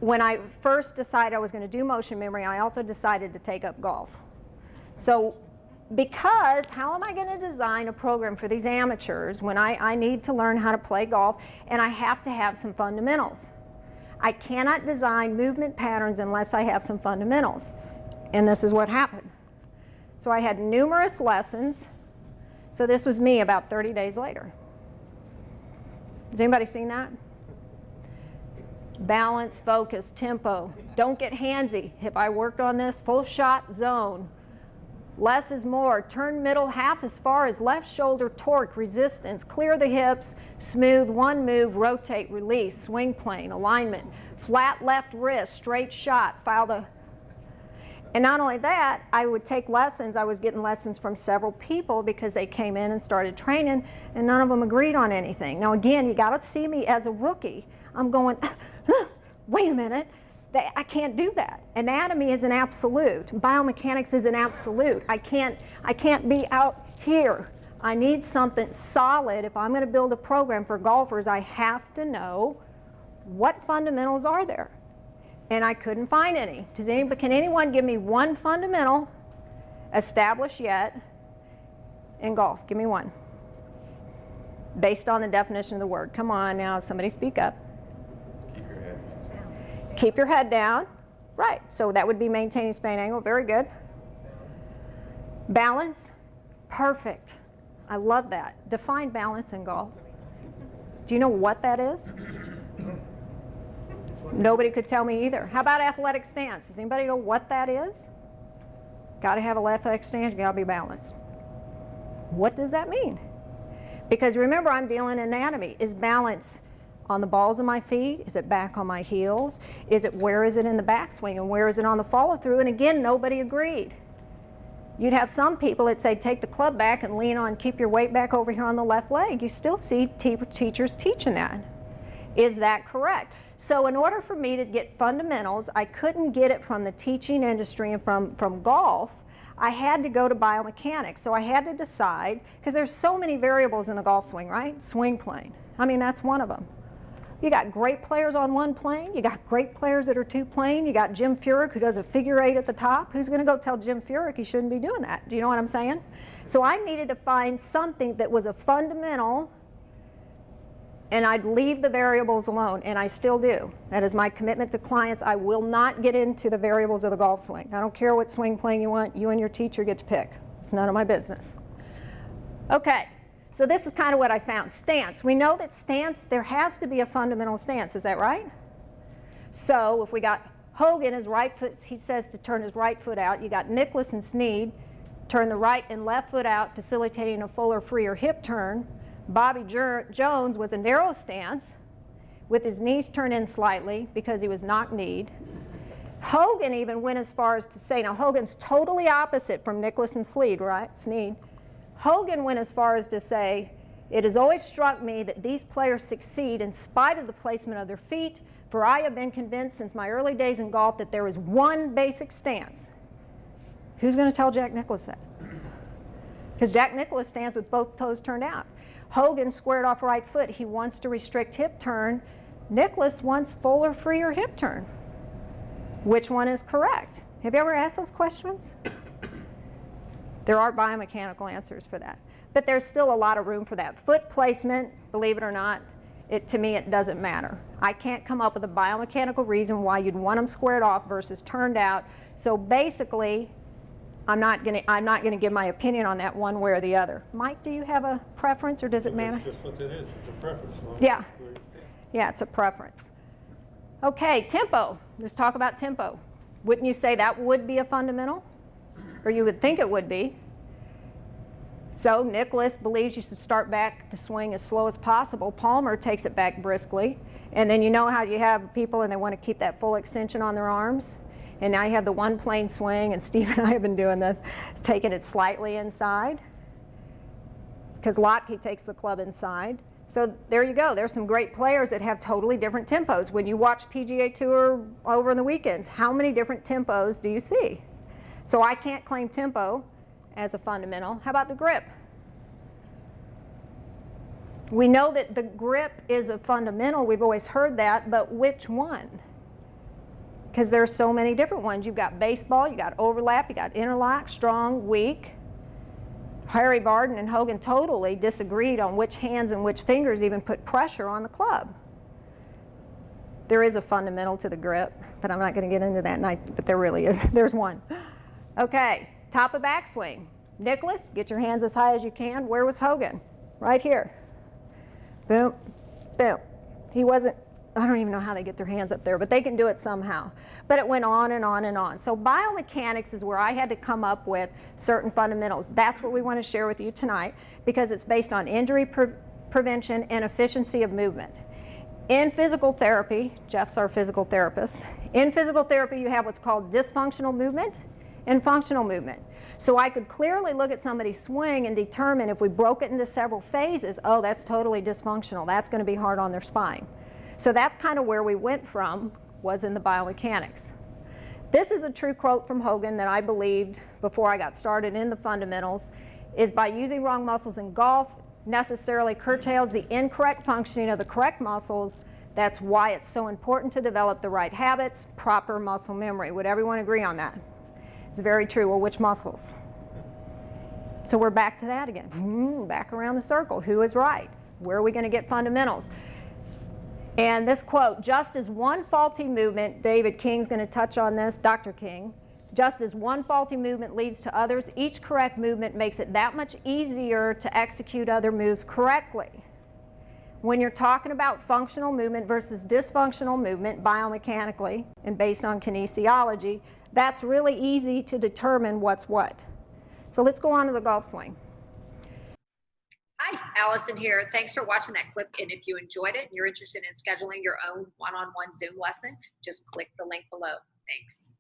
when I first decided I was going to do motion memory, I also decided to take up golf. So because how am I going to design a program for these amateurs when I need to learn how to play golf and I have to have some fundamentals? I cannot design movement patterns unless I have some fundamentals. And this is what happened. So I had numerous lessons. So this was me about 30 days later. Has anybody seen that? Balance, focus, tempo. Don't get handsy. If I worked on this, full shot zone. Less is more. Turn middle half as far as left shoulder, torque, resistance. Clear the hips, smooth, one move, rotate, release, swing plane, alignment. Flat left wrist, straight shot, file the... And not only that, I would take lessons. I was getting lessons from several people because they came in and started training, and none of them agreed on anything. Now again, you got to see me as a rookie. I'm going, wait a minute, I can't do that. Anatomy is an absolute. Biomechanics is an absolute. I can't be out here. I need something solid. If I'm going to build a program for golfers, I have to know what fundamentals are there. And I couldn't find any. Can anyone give me one fundamental established yet in golf? Give me one. Based on the definition of the word. Come on now, somebody speak up. Keep your head down. Keep your head down. Right, so that would be maintaining spine angle. Very good. Balance. Perfect. I love that. Define balance in golf. Do you know what that is? Nobody could tell me either. How about athletic stance? Does anybody know what that is? Got to have an athletic stance, you got to be balanced. What does that mean? Because remember, I'm dealing in anatomy. Is balance on the balls of my feet? Is it back on my heels? Where is it in the backswing? And where is it on the follow through? And again, nobody agreed. You'd have some people that say, take the club back and lean on, keep your weight back over here on the left leg. You still see teachers teaching that. Is that correct? So in order for me to get fundamentals, I couldn't get it from the teaching industry and from golf. I had to go to biomechanics. So I had to decide, because there's so many variables in the golf swing, right? Swing plane. I mean, that's one of them. You got great players on one plane. You got great players that are two plane. You got Jim Furyk who does a figure eight at the top. Who's going to go tell Jim Furyk he shouldn't be doing that? Do you know what I'm saying? So I needed to find something that was a fundamental, and I'd leave the variables alone, and I still do. That is my commitment to clients. I will not get into the variables of the golf swing. I don't care what swing plane you want. You and your teacher get to pick. It's none of my business. Okay, so this is kind of what I found. Stance. We know that stance, there has to be a fundamental stance. Is that right? So if we got Hogan, his right foot, he says to turn his right foot out. You got Nicklaus and Snead, turn the right and left foot out, facilitating a fuller, freer hip turn. Bobby Jones was a narrow stance with his knees turned in slightly because he was knock-kneed. Hogan even went as far as to say, now Hogan's totally opposite from Nicklaus and Snead, right? Hogan went as far as to say, it has always struck me that these players succeed in spite of the placement of their feet, for I have been convinced since my early days in golf that there is one basic stance. Who's going to tell Jack Nicklaus that? Because Jack Nicklaus stands with both toes turned out. Hogan squared off right foot. He wants to restrict hip turn. Nicklaus wants fuller, freer hip turn. Which one is correct? Have you ever asked those questions? There are biomechanical answers for that. But there's still a lot of room for that. Foot placement, believe it or not, to me it doesn't matter. I can't come up with a biomechanical reason why you'd want them squared off versus turned out. So basically, I'm not going to give my opinion on that one way or the other. Mike, do you have a preference, or does it matter? That's just what that is. It's a preference. Yeah. Yeah, it's a preference. Okay, tempo. Let's talk about tempo. Wouldn't you say that would be a fundamental? Or you would think it would be. So Nicklaus believes you should start back the swing as slow as possible. Palmer takes it back briskly. And then you know how you have people and they want to keep that full extension on their arms? And now you have the one plane swing, and Steve and I have been doing this, taking it slightly inside. Because Lotke takes the club inside. So there you go. There's some great players that have totally different tempos. When you watch PGA Tour over on the weekends, how many different tempos do you see? So I can't claim tempo as a fundamental. How about the grip? We know that the grip is a fundamental. We've always heard that, but which one? because there's so many different ones. You've got baseball, you got overlap, you got interlock, strong, weak. Harry Barden and Hogan totally disagreed on which hands and which fingers even put pressure on the club. There is a fundamental to the grip, but I'm not going to get into that, but there really is. There's one. Okay, top of backswing. Nicholas, get your hands as high as you can. Where was Hogan? Right here. Boom, boom. He wasn't, I don't even know how they get their hands up there, but they can do it somehow. But it went on and on and on. So biomechanics is where I had to come up with certain fundamentals. That's what we want to share with you tonight, because it's based on injury prevention and efficiency of movement. In physical therapy, Jeff's our physical therapist. In physical therapy, you have what's called dysfunctional movement and functional movement. So I could clearly look at somebody's swing and determine if we broke it into several phases, oh, that's totally dysfunctional. That's going to be hard on their spine. So that's kind of where we went from, was in the biomechanics. This is a true quote from Hogan that I believed before I got started in the fundamentals, is by using wrong muscles in golf necessarily curtails the incorrect functioning of the correct muscles. That's why it's so important to develop the right habits, proper muscle memory. Would everyone agree on that? It's very true. Well, which muscles? So we're back to that again. Back around the circle. Who is right? Where are we going to get fundamentals? And this quote, just as one faulty movement, David King's going to touch on this, Dr. King, just as one faulty movement leads to others, each correct movement makes it that much easier to execute other moves correctly. When you're talking about functional movement versus dysfunctional movement biomechanically and based on kinesiology, that's really easy to determine what's what. So let's go on to the golf swing. Hi, Allison here. Thanks for watching that clip. And if you enjoyed it and you're interested in scheduling your own one-on-one Zoom lesson, just click the link below. Thanks.